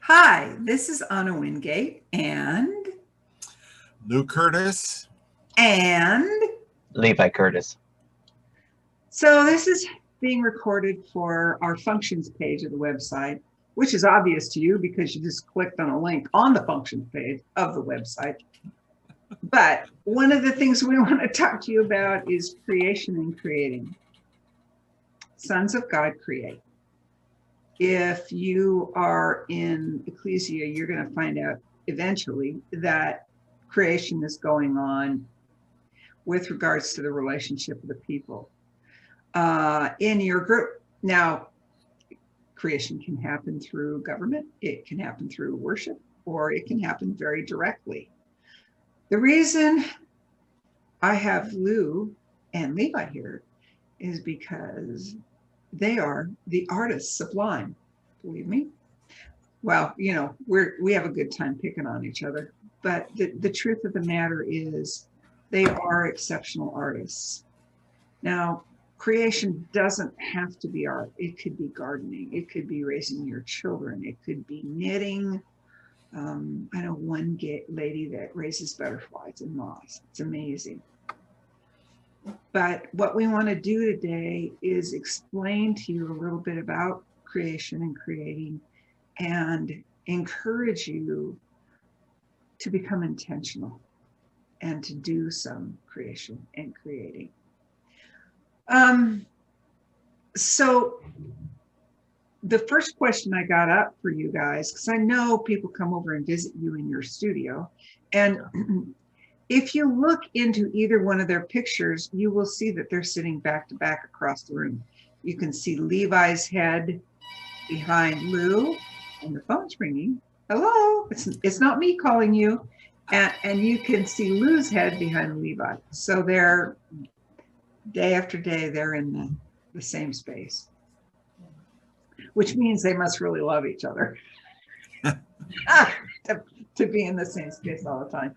Hi, this is Anna Wingate Lou Curtis. and Levi Curtis. so this is being recorded for our functions page of the website, which is obvious to you because you just clicked on a link on the functions page of the website. But one of the things we want to talk to you about is creation and creating. Sons of God create. If you are in Ecclesia, you're going to find out eventually that creation is going on with regards to the relationship of the people in your group. Now, creation can happen through government, it can happen through worship, or it can happen very directly. The reason I have Lou and Levi here is because they are the artists sublime, believe me. Well, you know, we have a good time picking on each other, but the truth of the matter is they are exceptional artists. Now, creation doesn't have to be art. It could be gardening. It could be raising your children. It could be knitting. I know one lady that raises butterflies and moths. It's amazing. But what we want to do today is explain to you a little bit about creation and creating and encourage you to become intentional and to do some creation and creating. So the first question I got up for you guys, because I know people come over and visit you in your studio, and if you look into either one of their pictures, you will see that they're sitting back to back across the room. You can see Levi's head behind Lou, and the phone's ringing. Hello, it's not me calling you. And you can see Lou's head behind Levi. So they're, day after day, they're in the same space, which means they must really love each other to be in the same space all the time.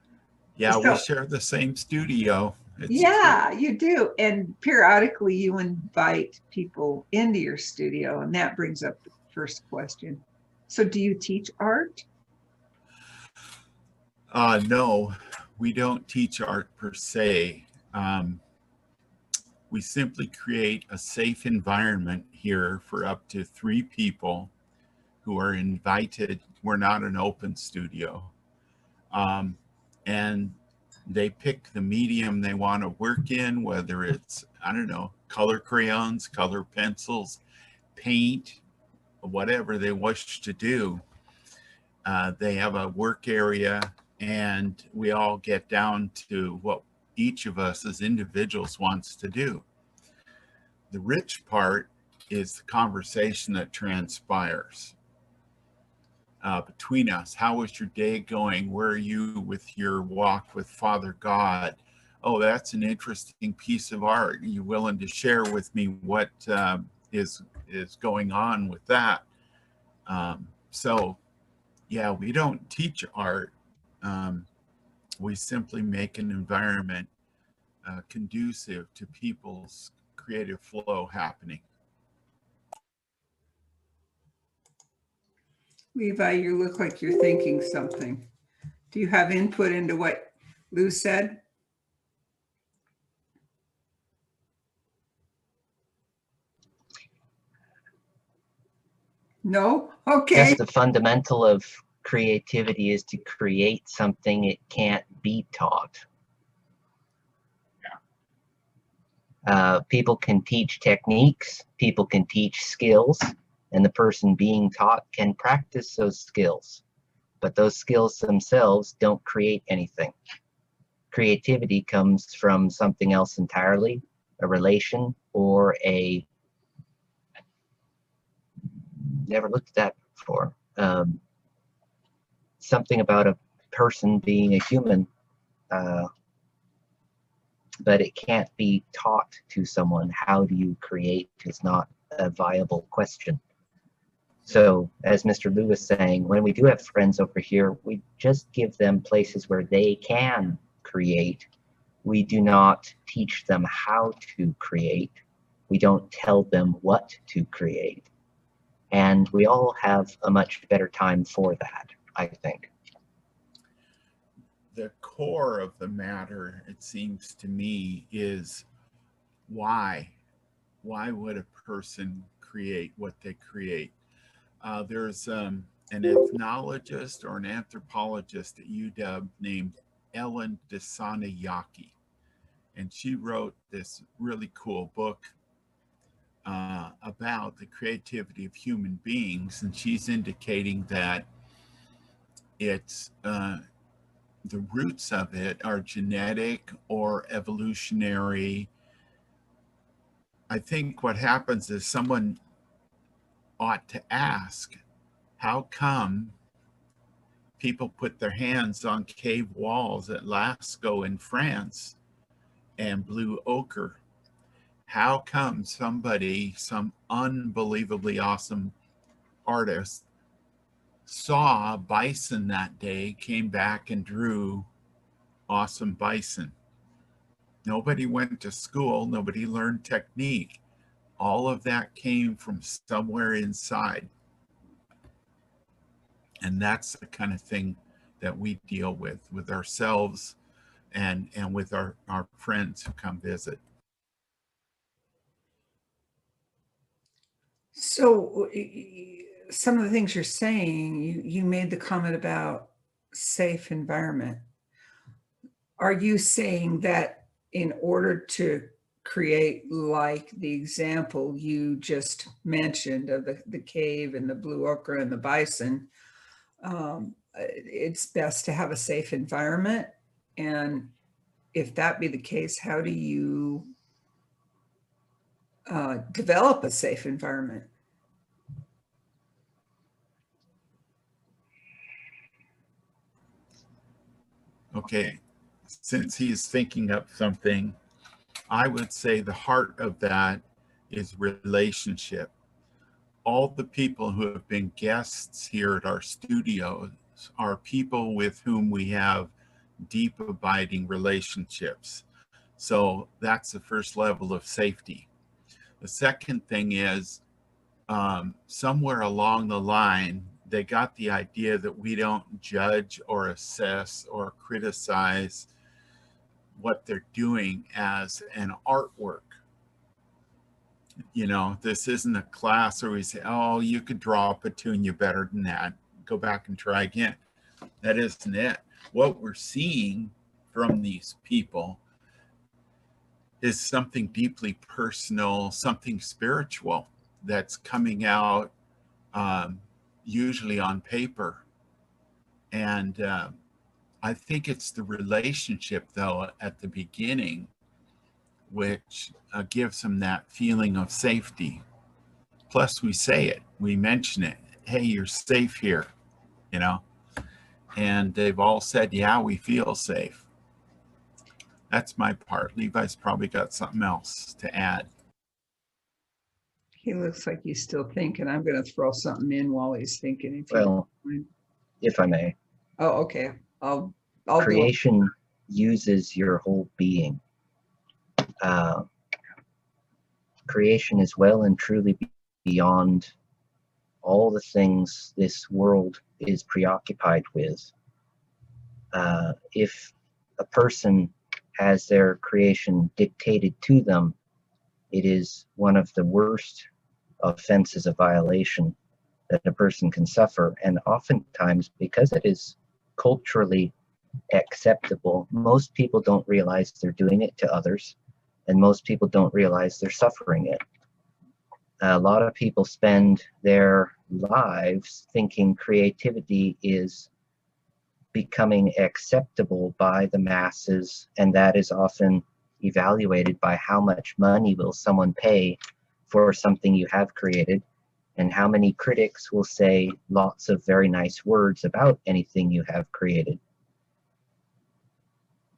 Yeah, so, we share the same studio. Yeah, you do. And periodically you invite people into your studio, and that brings up the first question. So do you teach art? No, we don't teach art per se. We simply create a safe environment here for up to 3 people who are invited. We're not an open studio. And they pick the medium they want to work in, whether it's, I don't know, color crayons, color pencils, paint, whatever they wish to do. They have a work area, and we all get down to what each of us as individuals wants to do. The rich part is the conversation that transpires between us. How was your day going? Where are you with your walk with Father God? Oh, that's an interesting piece of art. Are you willing to share with me what is going on with that? So, yeah, we don't teach art. We simply make an environment conducive to people's creative flow happening. Levi, you look like you're thinking something. Do you have input into what Lou said? No? Okay. Just the fundamental of creativity is to create something it can't be taught. People can teach techniques, people can teach skills, and the person being taught can practice those skills. But those skills themselves don't create anything. Creativity comes from something else entirely, a relation or a... Never looked at that before. Something about a person being a human, but it can't be taught to someone. How do you create is not a viable question. So, as Mr. Lou was saying, when we do have friends over here, we just give them places where they can create. We do not teach them how to create. We don't tell them what to create. And we all have a much better time for that, I think. The core of the matter, it seems to me, is why? Why would a person create what they create? There's an ethnologist or an anthropologist at UW named Ellen Desanayaki, and she wrote this really cool book about the creativity of human beings, and she's indicating that it's the roots of it are genetic or evolutionary. I think what happens is someone ought to ask, how come people put their hands on cave walls at Lascaux in France and blue ochre? How come somebody, some unbelievably awesome artist, saw bison that day, came back and drew awesome bison? Nobody went to school, nobody learned technique. All of that came from somewhere inside. And that's the kind of thing that we deal with ourselves and with our friends who come visit. So some of the things you're saying, you made the comment about safe environment. Are you saying that in order to create like the example you just mentioned of the cave and the blue ochre and the bison, it's best to have a safe environment? And if that be the case, how do you develop a safe environment? Okay, since he's thinking up something, I would say the heart of that is relationship. All the people who have been guests here at our studios are people with whom we have deep, abiding relationships. So that's the first level of safety. The second thing is somewhere along the line, they got the idea that we don't judge or assess or criticize what they're doing as an artwork. You know, this isn't a class where we say, oh, you could draw a petunia better than that. Go back and try again. That isn't it. What we're seeing from these people is something deeply personal, something spiritual that's coming out usually on paper. And I think it's the relationship, though, at the beginning, which gives them that feeling of safety. Plus, we say it, we mention it. Hey, you're safe here, you know? And they've all said, yeah, we feel safe. That's my part. Levi's probably got something else to add. He looks like he's still thinking. I'm going to throw something in while he's thinking. Well, if I may. Oh, okay. I'll Creation uses your whole being. Creation is well and truly beyond all the things this world is preoccupied with. If a person has their creation dictated to them, it is one of the worst offenses of violation that a person can suffer. And oftentimes, because it is culturally acceptable, most people don't realize they're doing it to others, and most people don't realize they're suffering it. A lot of people spend their lives thinking creativity is becoming acceptable by the masses, and that is often evaluated by how much money will someone pay for something you have created, and how many critics will say lots of very nice words about anything you have created.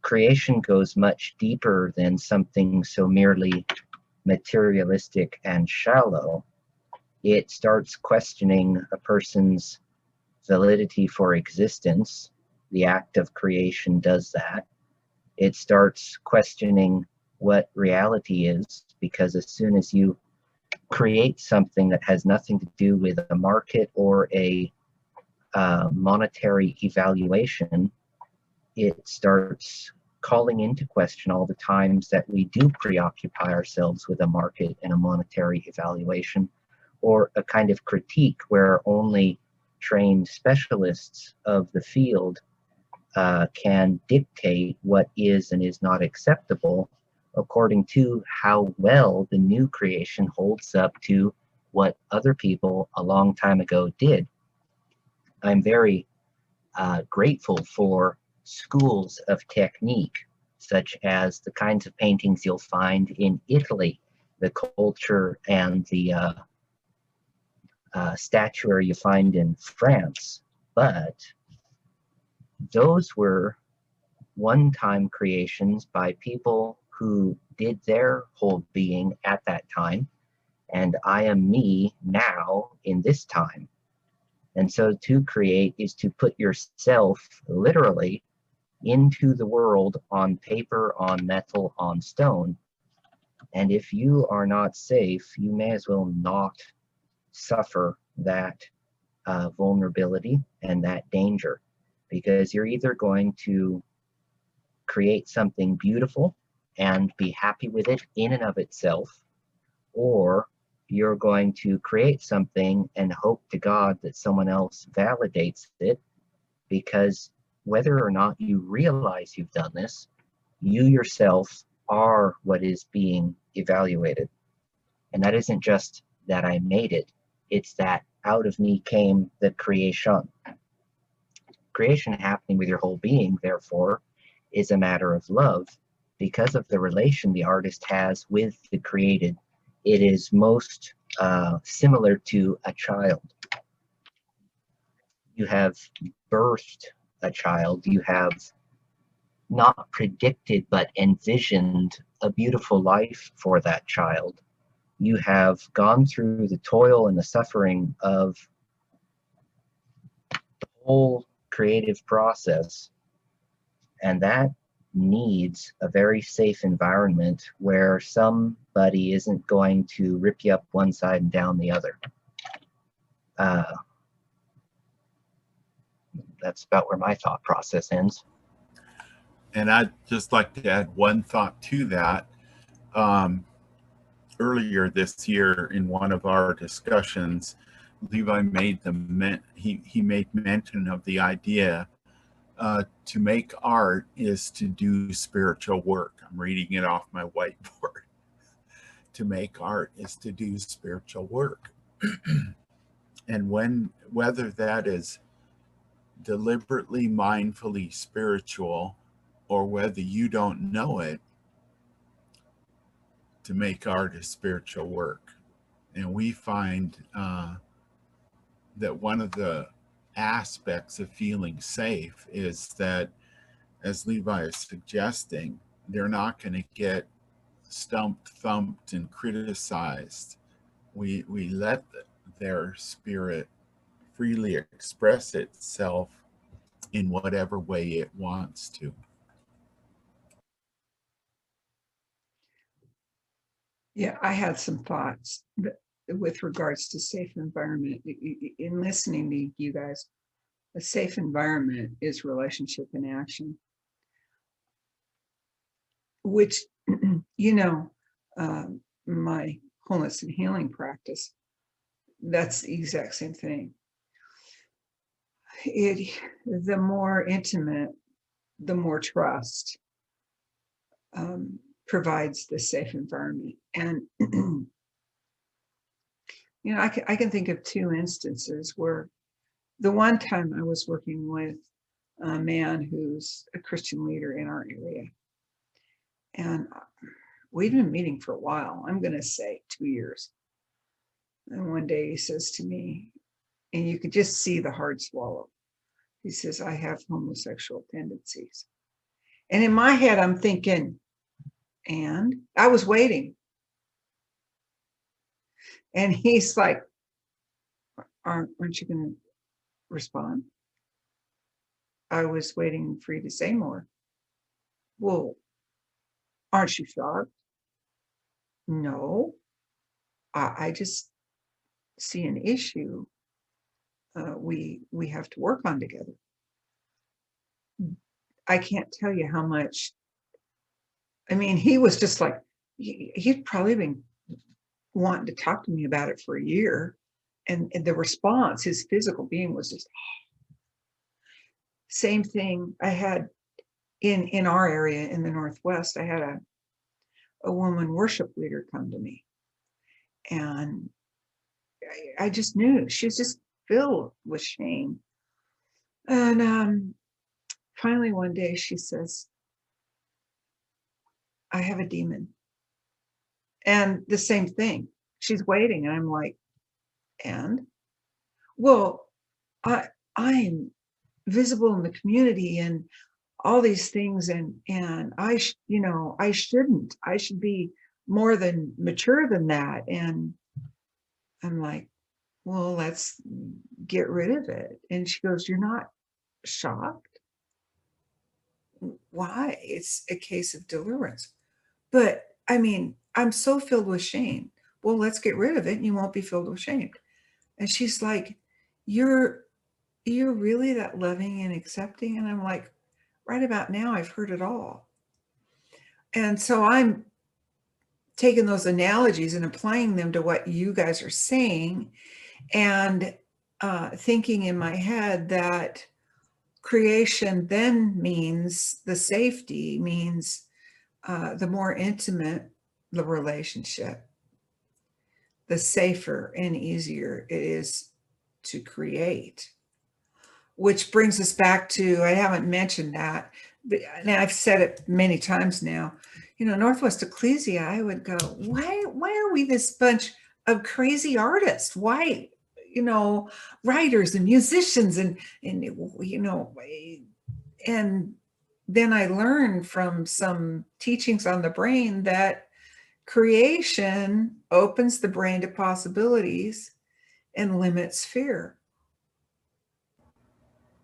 Creation goes much deeper than something so merely materialistic and shallow. It starts questioning a person's validity for existence. The act of creation does that. It starts questioning what reality is, because as soon as you create something that has nothing to do with a market or a monetary evaluation, it starts calling into question all the times that we do preoccupy ourselves with a market and a monetary evaluation, or a kind of critique where only trained specialists of the field can dictate what is and is not acceptable according to how well the new creation holds up to what other people a long time ago did. I'm very grateful for schools of technique, such as the kinds of paintings you'll find in Italy, the culture and the statuary you find in France. But those were one-time creations by people who did their whole being at that time, and I am me now in this time. And so to create is to put yourself literally into the world on paper, on metal, on stone. And if you are not safe, you may as well not suffer that vulnerability and that danger, because you're either going to create something beautiful and be happy with it in and of itself, or you're going to create something and hope to God that someone else validates it, because whether or not you realize you've done this, you yourself are what is being evaluated. And that isn't just that I made it, it's that out of me came the creation. Creation happening with your whole being, therefore, is a matter of love. Because of the relation the artist has with the created, it is most similar to a child. You have birthed a child, you have not predicted but envisioned a beautiful life for that child. You have gone through the toil and the suffering of the whole creative process, and that needs a very safe environment where somebody isn't going to rip you up one side and down the other. That's about where my thought process ends. And I'd just like to add one thought to that. Earlier this year, in one of our discussions, Levi made he made mention of the idea to make art is to do spiritual work. I'm reading it off my whiteboard. To make art is to do spiritual work. And whether that is deliberately, mindfully spiritual, or whether you don't know it, to make art is spiritual work. And we find that one of the aspects of feeling safe is that, as Levi is suggesting, they're not going to get stumped, thumped, and criticized. We let their spirit freely express itself in whatever way it wants to. Yeah, I had some thoughts with regards to safe environment. In listening to you guys, a safe environment is relationship in action, which, my wholeness and healing practice, that's the exact same thing. The more intimate, the more trust provides the safe environment. And I can think of two instances where the one time I was working with a man who's a Christian leader in our area, and we'd been meeting for a while. I'm going to say 2 years. And one day he says to me, and you could just see the hard swallow. He says, "I have homosexual tendencies." And in my head, I'm thinking, and I was waiting. And he's like, aren't you going to respond? I was waiting for you to say more. Well, aren't you shocked? No. I just see an issue we have to work on together. I can't tell you how much. I mean, he was just like, he'd probably been wanting to talk to me about it for a year. And the response, his physical being was just, same thing I had in our area in the Northwest. I had a woman worship leader come to me, and I just knew she was just filled with shame. And finally one day she says, I have a demon. And the same thing, she's waiting, and I'm like, and well, I'm visible in the community and all these things, and I shouldn't. I should be more than mature than that. And I'm like, well, let's get rid of it. And she goes, you're not shocked? Why? It's a case of deliverance. But I mean, I'm so filled with shame. Well, let's get rid of it and you won't be filled with shame. And she's like, you're really that loving and accepting? And I'm like, right about now, I've heard it all. And so I'm taking those analogies and applying them to what you guys are saying, and thinking in my head that creation then means the safety, means the more intimate the relationship, the safer and easier it is to create. Which brings us back to, I haven't mentioned that, but now I've said it many times now, Northwest Ecclesia, I would go, why are we this bunch of crazy artists? Why, writers and musicians and then I learned from some teachings on the brain that creation opens the brain to possibilities and limits fear.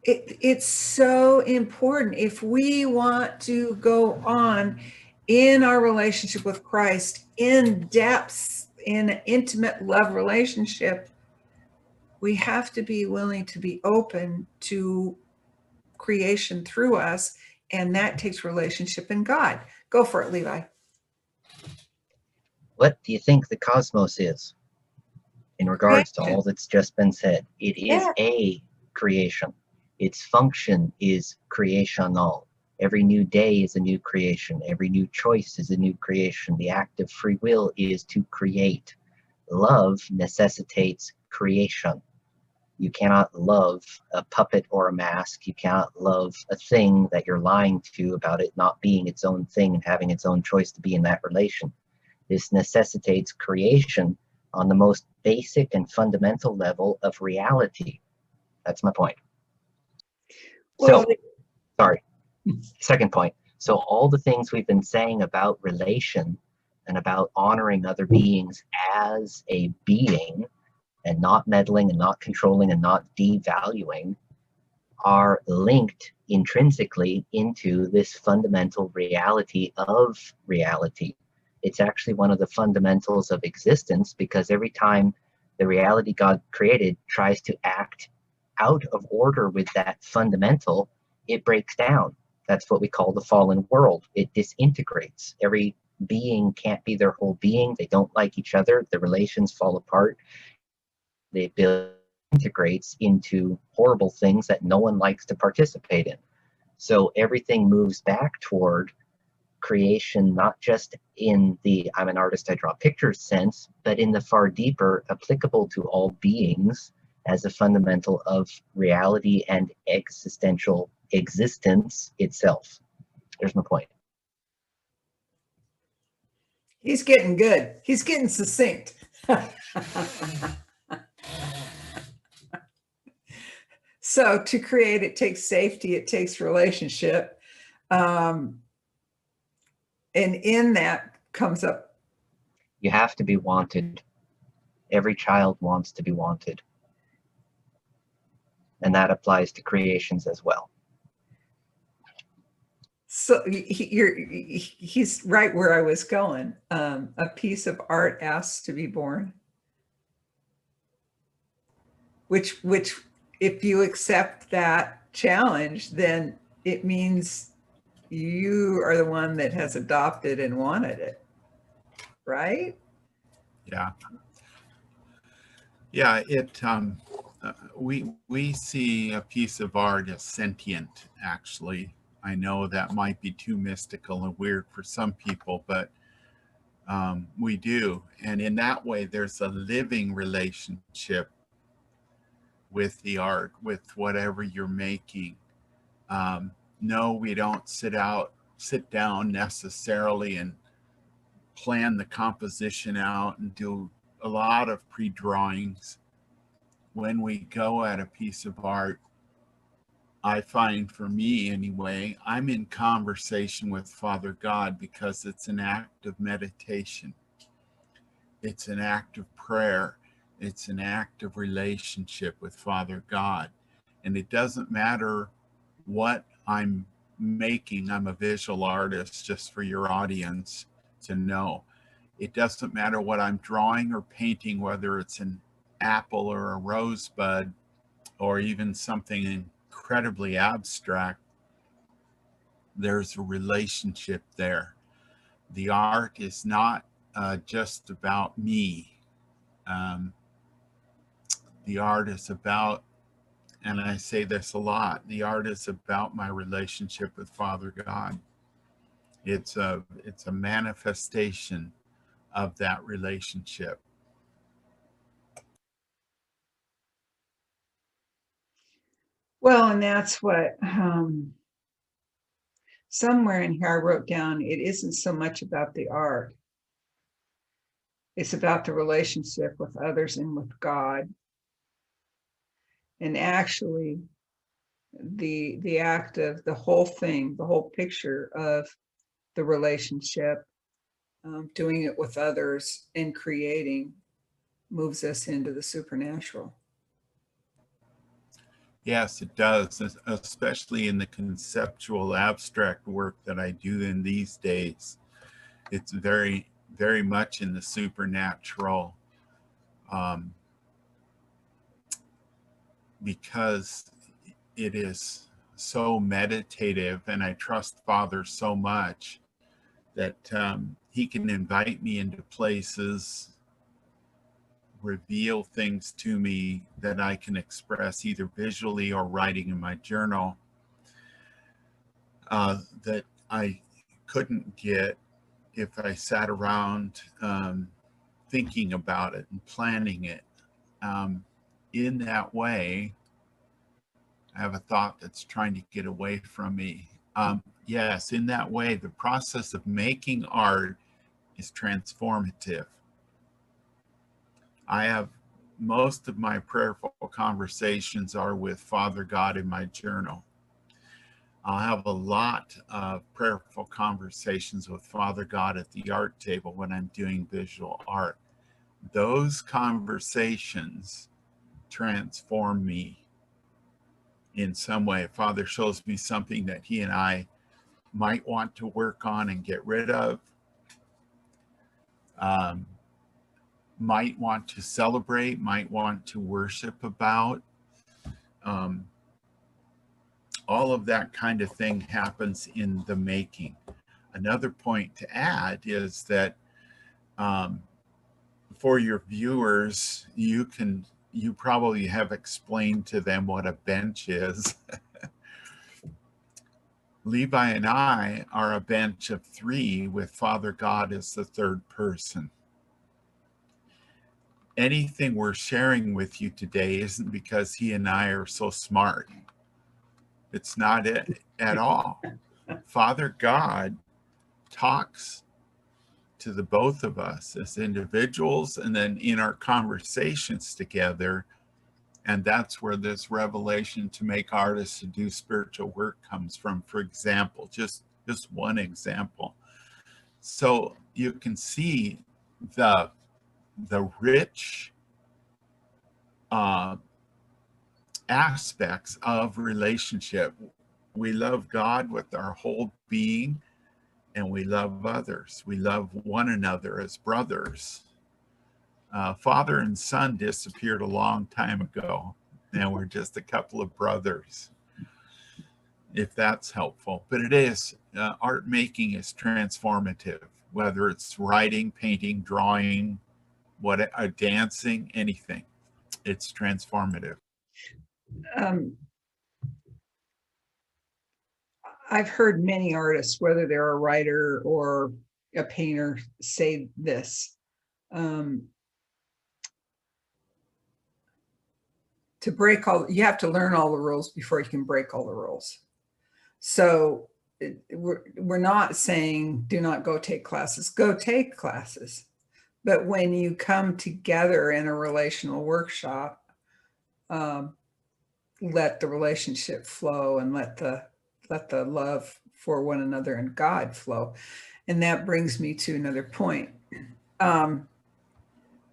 It's so important. If we want to go on in our relationship with Christ, in depths, in an intimate love relationship, we have to be willing to be open to creation through us, and that takes relationship in God. Go for it, Levi. What do you think the cosmos is in regards to all that's just been said? It is a creation. Its function is creational. Every new day is a new creation. Every new choice is a new creation. The act of free will is to create. Love necessitates creation. You cannot love a puppet or a mask. You cannot love a thing that you're lying to about it not being its own thing and having its own choice to be in that relation. This necessitates creation on the most basic and fundamental level of reality. That's my point. Well, Second point. So all the things we've been saying about relation and about honoring other beings as a being and not meddling and not controlling and not devaluing are linked intrinsically into this fundamental reality of reality. It's actually one of the fundamentals of existence, because every time the reality God created tries to act out of order with that fundamental, it breaks down. That's what we call the fallen world. It disintegrates. Every being can't be their whole being. They don't like each other. The relations fall apart. The ability integrates into horrible things that no one likes to participate in. So everything moves back toward creation, not just in the I'm an artist, I draw pictures sense, but in the far deeper, applicable to all beings as a fundamental of reality and existential existence itself. There's my point. he's getting good. He's getting succinct. So to create, it takes safety, it takes relationship. And in that comes up. You have to be wanted. Every child wants to be wanted. And that applies to creations as well. So he's right where I was going. A piece of art asks to be born, which if you accept that challenge, then it means you are the one that has adopted and wanted it, right? Yeah. Yeah, we see a piece of art as sentient, actually. I know that might be too mystical and weird for some people, but we do. And in that way, there's a living relationship with the art, with whatever you're making. No, we don't sit down necessarily and plan the composition out and do a lot of pre-drawings. When we go at a piece of art, I find, for me anyway, I'm in conversation with Father God because it's an act of meditation. It's an act of prayer. It's an act of relationship with Father God. And it doesn't matter what I'm making. I'm a visual artist, just for your audience to know. It doesn't matter what I'm drawing or painting, whether it's an apple or a rosebud or even something incredibly abstract. There's a relationship there. The art is not just about me. The art is about, and I say this a lot, the art is about my relationship with Father God. It's a manifestation of that relationship. Well, and that's what somewhere in here I wrote down, it isn't so much about the art. It's about the relationship with others and with God. And actually, the act of the whole thing, the whole picture of the relationship, doing it with others and creating, moves us into the supernatural. Yes, it does, especially in the conceptual abstract work that I do in these days. It's very, very much in the supernatural, because it is so meditative, and I trust Father so much that he can invite me into places, reveal things to me that I can express either visually or writing in my journal, that I couldn't get if I sat around thinking about it and planning it. In that way, I have a thought that's trying to get away from me. Yes, in that way, the process of making art is transformative. I have, most of my prayerful conversations are with Father God in my journal. I'll have a lot of prayerful conversations with Father God at the art table when I'm doing visual art. Those conversations transform me in some way. Father shows me something that he and I might want to work on and get rid of, might want to celebrate, might want to worship about. All of that kind of thing happens in the making. Another point to add is that for your viewers, you probably have explained to them what a bench is. Levi and I are a bench of 3 with Father God as the third person. Anything we're sharing with you today isn't because he and I are so smart. It's not it at all. Father God talks to the both of us as individuals and then in our conversations together. And that's where this revelation to make artists to do spiritual work comes from. For example, just one example. So you can see the rich aspects of relationship We love God with our whole being, and we love others. We love one another as brothers. Father and son disappeared a long time ago. Now we're just a couple of brothers, if that's helpful. But it is, art making is transformative, whether it's writing, painting, drawing, dancing, anything. It's transformative. I've heard many artists, whether they're a writer or a painter, say this. To break all, you have to learn all the rules before you can break all the rules. So we're not saying do not go take classes, go take classes. But when you come together in a relational workshop, let the relationship flow and let the love for one another and God flow. And that brings me to another point.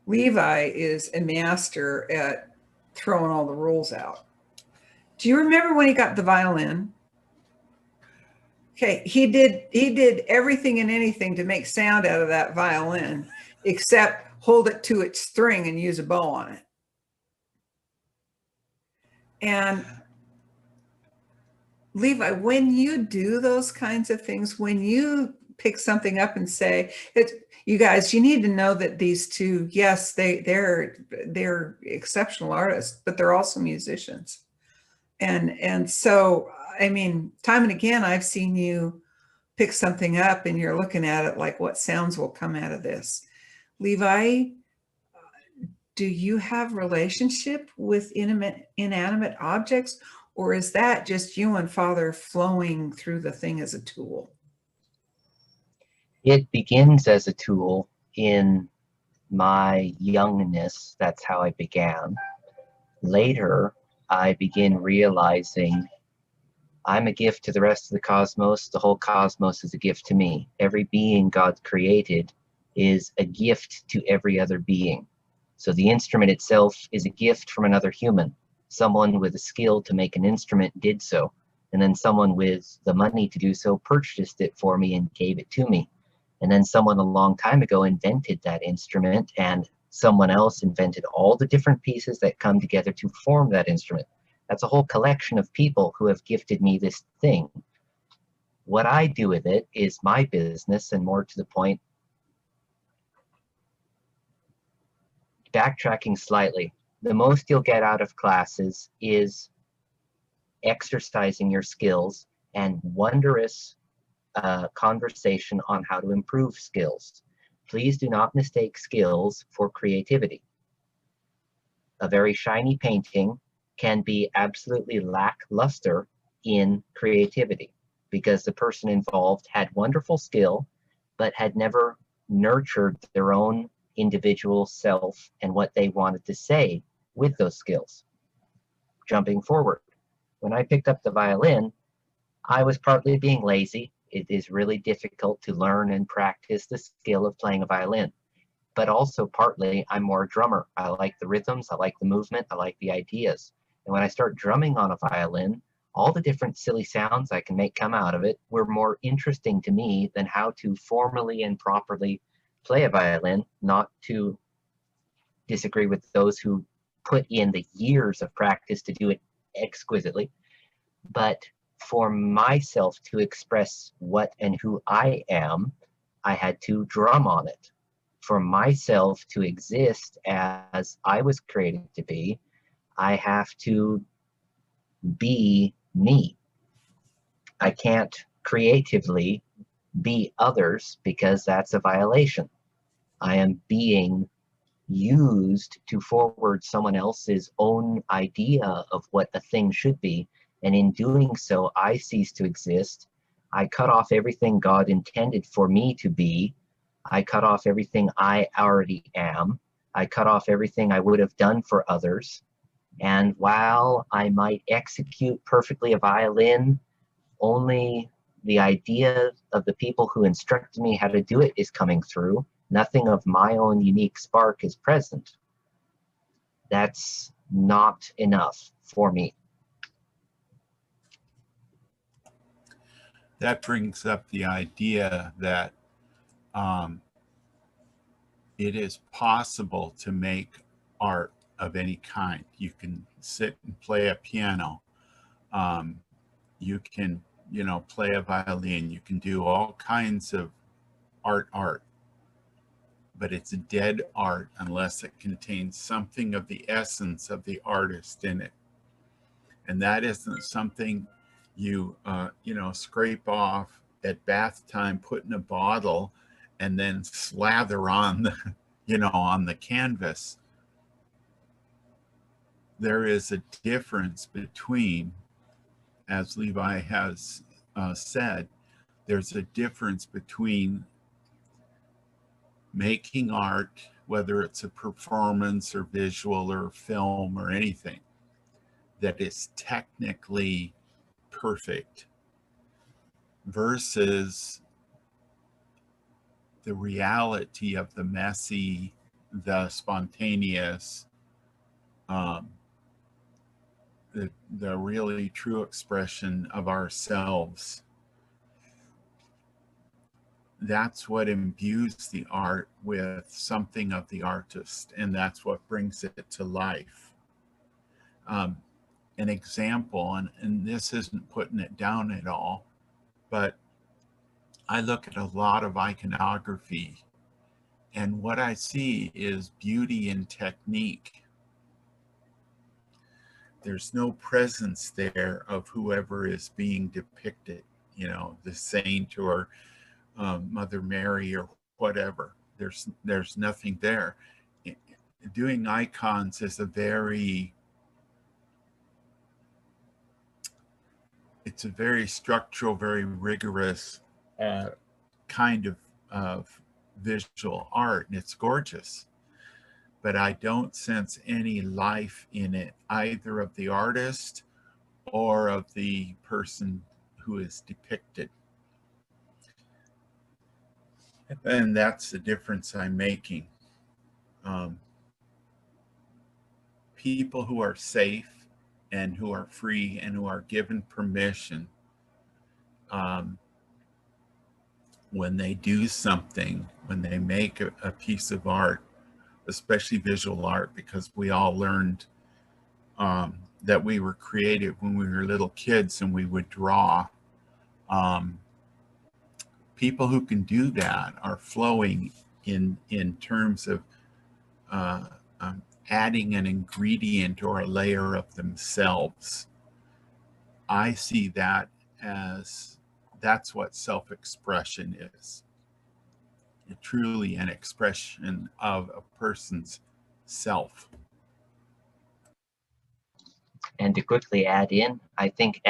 Levi is a master at throwing all the rules out. Do you remember when he got the violin? Okay, he did everything and anything to make sound out of that violin, except hold it to its string and use a bow on it. And Levi, when you do those kinds of things, when you pick something up and say, you guys, you need to know that these two, yes, they're exceptional artists, but they're also musicians. And so, I mean, time and again, I've seen you pick something up and you're looking at it like, what sounds will come out of this? Levi, do you have relationship with inanimate objects, or is that just you and Father flowing through the thing as a tool? It begins as a tool in my youngness. That's how I began. Later, I begin realizing I'm a gift to the rest of the cosmos. The whole cosmos is a gift to me. Every being God created is a gift to every other being. So the instrument itself is a gift from another human. Someone with a skill to make an instrument did so. And then someone with the money to do so purchased it for me and gave it to me. And then someone a long time ago invented that instrument, and someone else invented all the different pieces that come together to form that instrument. That's a whole collection of people who have gifted me this thing. What I do with it is my business, and more to the point, backtracking slightly, the most you'll get out of classes is exercising your skills and wondrous conversation on how to improve skills. Please do not mistake skills for creativity. A very shiny painting can be absolutely lackluster in creativity because the person involved had wonderful skill, but had never nurtured their own individual self and what they wanted to say with those skills. Jumping forward, when I picked up the violin, I was partly being lazy. It is really difficult to learn and practice the skill of playing a violin. But also partly, I'm more a drummer. I like the rhythms, I like the movement, I like the ideas. And when I start drumming on a violin, all the different silly sounds I can make come out of it were more interesting to me than how to formally and properly play a violin, not to disagree with those who put in the years of practice to do it exquisitely. But for myself to express what and who I am, I had to drum on it. For myself to exist as I was created to be, I have to be me. I can't creatively be others because that's a violation. I am being used to forward someone else's own idea of what a thing should be. And in doing so, I cease to exist. I cut off everything God intended for me to be. I cut off everything I already am. I cut off everything I would have done for others. And while I might execute perfectly a violin, only the idea of the people who instructed me how to do it is coming through. Nothing of my own unique spark is present. That's not enough for me. that brings up the idea that it is possible to make art of any kind. You can sit and play a piano. You can, you know, play a violin. You can do all kinds of art, but it's a dead art unless it contains something of the essence of the artist in it. And that isn't something you, you know, scrape off at bath time, put in a bottle, and then slather on the, you know, on the canvas. There is a difference between, as Levi has said, there's a difference between making art, whether it's a performance or visual or film or anything, that is technically perfect, versus the reality of the messy, the spontaneous, the really true expression of ourselves. That's what imbues the art with something of the artist, and that's what brings it to life. An example, and this isn't putting it down at all, but I look at a lot of iconography, and what I see is beauty in technique. There's no presence there of whoever is being depicted, you know, the saint or Mother Mary or whatever. There's nothing there. Doing icons is it's a very structural, very rigorous kind of visual art, and it's gorgeous. But I don't sense any life in it, either of the artist or of the person who is depicted. And that's the difference I'm making. People who are safe and who are free and who are given permission, when they do something, when they make a piece of art, especially visual art, because we all learned that we were creative when we were little kids and we would draw. People who can do that are flowing in terms of adding an ingredient or a layer of themselves. I see that as that's what self-expression is. It's truly an expression of a person's self. And to quickly add in, I think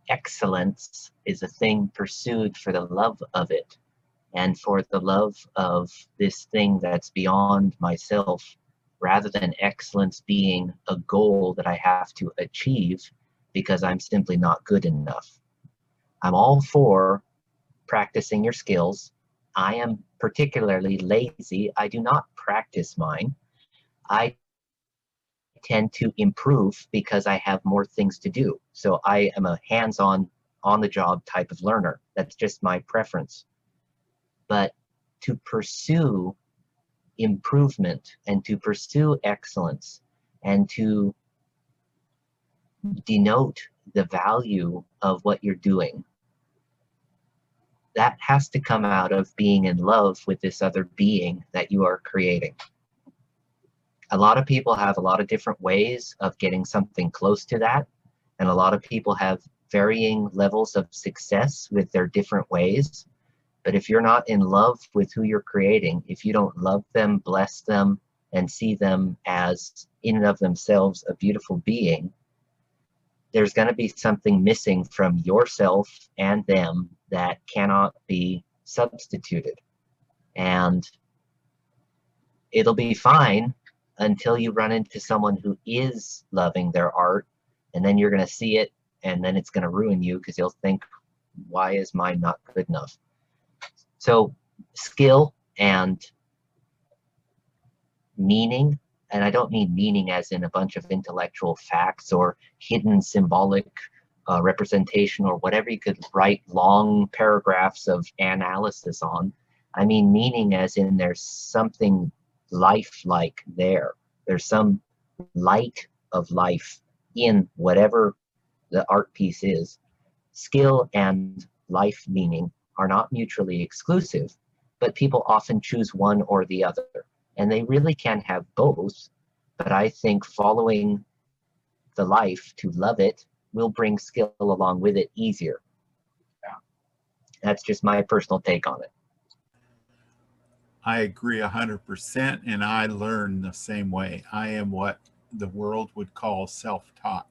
excellence is a thing pursued for the love of it, and for the love of this thing that's beyond myself, rather than excellence being a goal that I have to achieve because I'm simply not good enough. I'm all for practicing your skills. I am particularly lazy. I do not practice mine. I tend to improve because I have more things to do. So I am a hands-on, on-the-job type of learner. That's just my preference. But to pursue improvement and to pursue excellence and to denote the value of what you're doing, that has to come out of being in love with this other being that you are creating. A lot of people have a lot of different ways of getting something close to that, and a lot of people have varying levels of success with their different ways. But if you're not in love with who you're creating, if you don't love them, bless them, and see them as in and of themselves a beautiful being, there's going to be something missing from yourself and them that cannot be substituted. And it'll be fine until you run into someone who is loving their art, and then you're going to see it, and then it's going to ruin you because you'll think, why is mine not good enough? So skill and meaning, and I don't mean meaning as in a bunch of intellectual facts or hidden symbolic representation or whatever you could write long paragraphs of analysis on. I mean meaning as in there's something lifelike there. There's some light of life in whatever the art piece is. Skill and life meaning are not mutually exclusive, but people often choose one or the other. And they really can have both, but I think following the life to love it will bring skill along with it easier. Yeah. That's just my personal take on it. I agree 100%, and I learn the same way. I am what the world would call self-taught.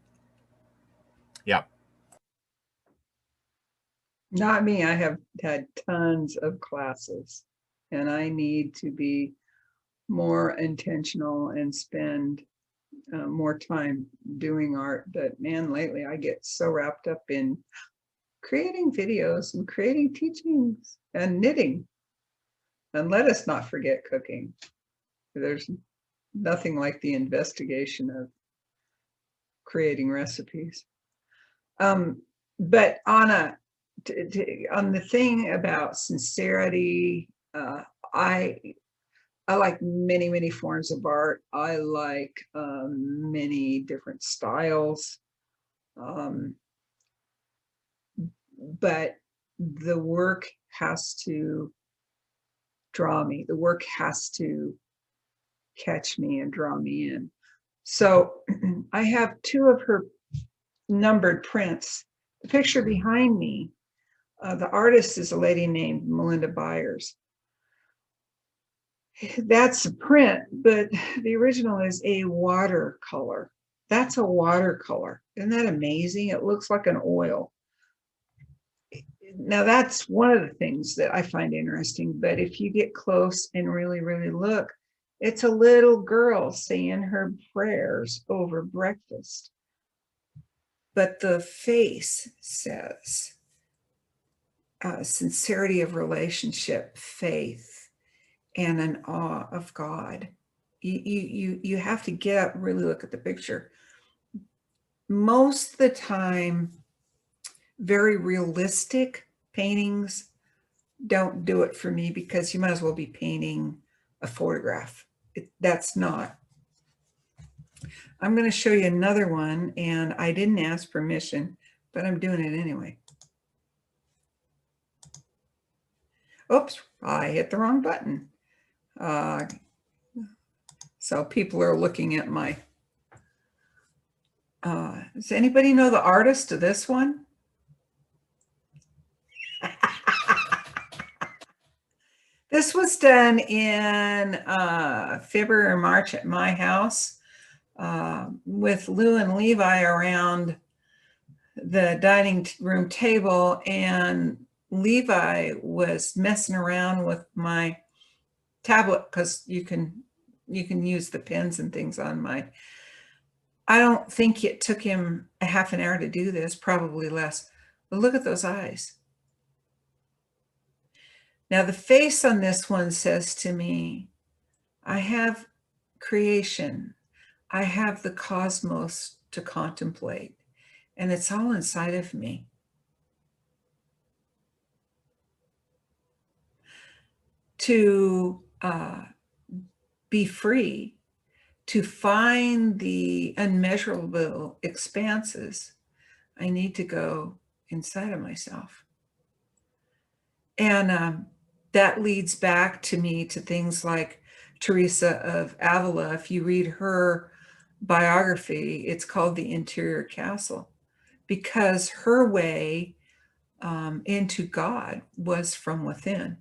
Yep. Not me. I have had tons of classes, and I need to be more intentional and spend more time doing art. But man, lately I get so wrapped up in creating videos and creating teachings and knitting. And let us not forget cooking. There's nothing like the investigation of creating recipes. But on the thing about sincerity, I like many forms of art. I like many different styles, but the work has to draw me. The work has to catch me and draw me in. So I have two of her numbered prints. The picture behind me, the artist is a lady named Melinda Byers. That's a print, but the original is a watercolor. That's a watercolor. Isn't that amazing? It looks like an oil. Now that's one of the things that I find interesting, but if you get close and really look, it's a little girl saying her prayers over breakfast. But the face says sincerity of relationship, faith, and an awe of God. You have to get up and really look at the picture. Most of the time, very realistic paintings don't do it for me, because you might as well be painting a photograph. That's not. I'm going to show you another one, and I didn't ask permission, but I'm doing it anyway. Oops, I hit the wrong button. So people are looking at my, does anybody know the artist of this one? This was done in February or March at my house with Lou and Levi around the dining room table, and Levi was messing around with my tablet, because you can use the pens and things on mine. I don't think it took him a half an hour to do this, probably less. But look at those eyes. Now the face on this one says to me, I have creation. I have the cosmos to contemplate, and it's all inside of me. To be free, to find the unmeasurable expanses, I need to go inside of myself. And that leads back to me to things like Teresa of Avila. If you read her biography, it's called The Interior Castle, because her way into God was from within.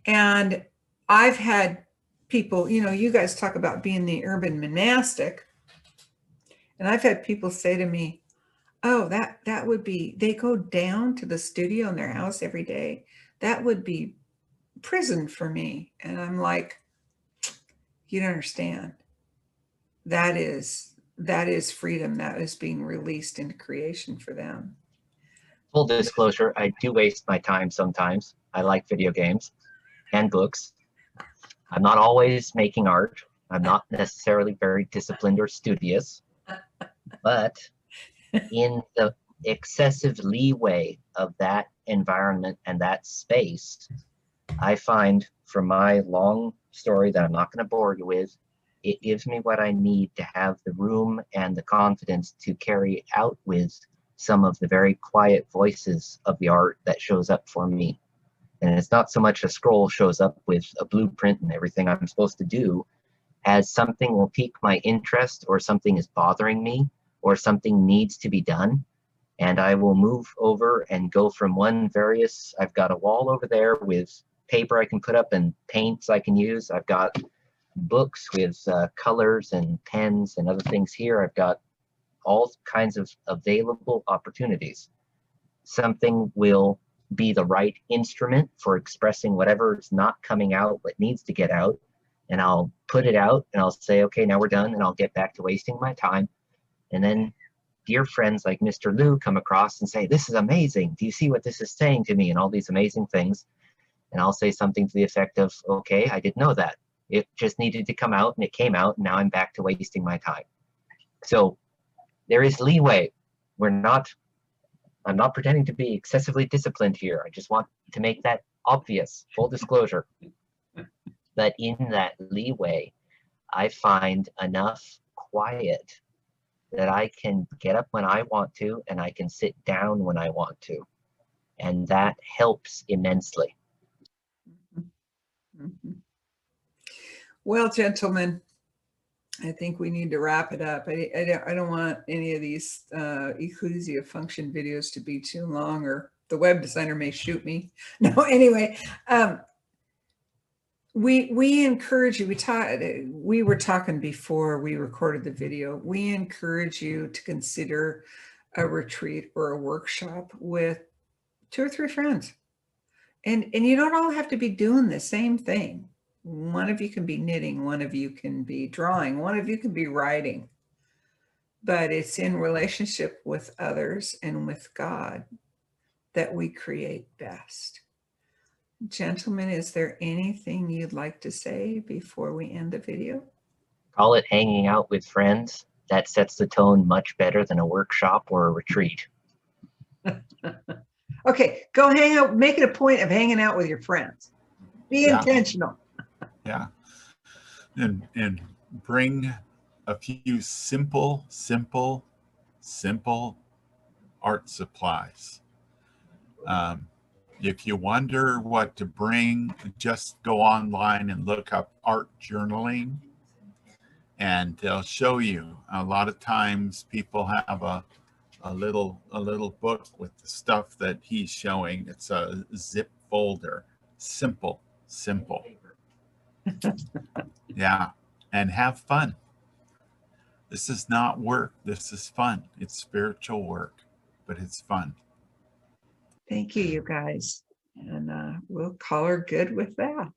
And I've had people, you guys talk about being the urban monastic, and I've had people say to me, oh, that would be, they go down to the studio in their house every day. That would be prison for me. And I'm like, you don't understand. That is freedom. That is being released into creation for them. Full disclosure, I do waste my time sometimes. I like video games and books. I'm not always making art. I'm not necessarily very disciplined or studious, but in the excessive leeway of that environment and that space, I find from my long story that I'm not going to bore you with, it gives me what I need to have the room and the confidence to carry out with some of the very quiet voices of the art that shows up for me. And it's not so much a scroll shows up with a blueprint and everything I'm supposed to do, as something will pique my interest, or something is bothering me, or something needs to be done. And I will move over and go from one various, I've got a wall over there with paper I can put up and paints I can use. I've got books with colors and pens and other things here. I've got all kinds of available opportunities. Something will be the right instrument for expressing whatever is not coming out, but needs to get out. And I'll put it out and I'll say, okay, now we're done. And I'll get back to wasting my time. And then dear friends like Mr. Lou come across and say, this is amazing. Do you see what this is saying to me? And all these amazing things. And I'll say something to the effect of, okay, I didn't know that. It just needed to come out and it came out. And now I'm back to wasting my time. So there is leeway. I'm not pretending to be excessively disciplined here. I just want to make that obvious, full disclosure. But in that leeway, I find enough quiet that I can get up when I want to, and I can sit down when I want to. And that helps immensely. Mm-hmm. Well, gentlemen, I think we need to wrap it up. I don't want any of these Ecclesia function videos to be too long, or the web designer may shoot me. No, anyway, we encourage you. We were talking before we recorded the video. We encourage you to consider a retreat or a workshop with 2 or 3 friends, and you don't all have to be doing the same thing. One of you can be knitting, one of you can be drawing, one of you can be writing, but it's in relationship with others and with God that we create best. Gentlemen, is there anything you'd like to say before we end the video? Call it hanging out with friends. That sets the tone much better than a workshop or a retreat. Okay, go hang out, make it a point of hanging out with your friends. Be intentional. Yeah. And bring a few simple art supplies. If you wonder what to bring, just go online and look up art journaling, and they'll show you. A lot of times people have a little book with the stuff that he's showing. It's a zip folder. Simple. Yeah. And have fun. This is not work. This is fun. It's spiritual work, but it's fun. Thank you, you guys. And we'll call her good with that.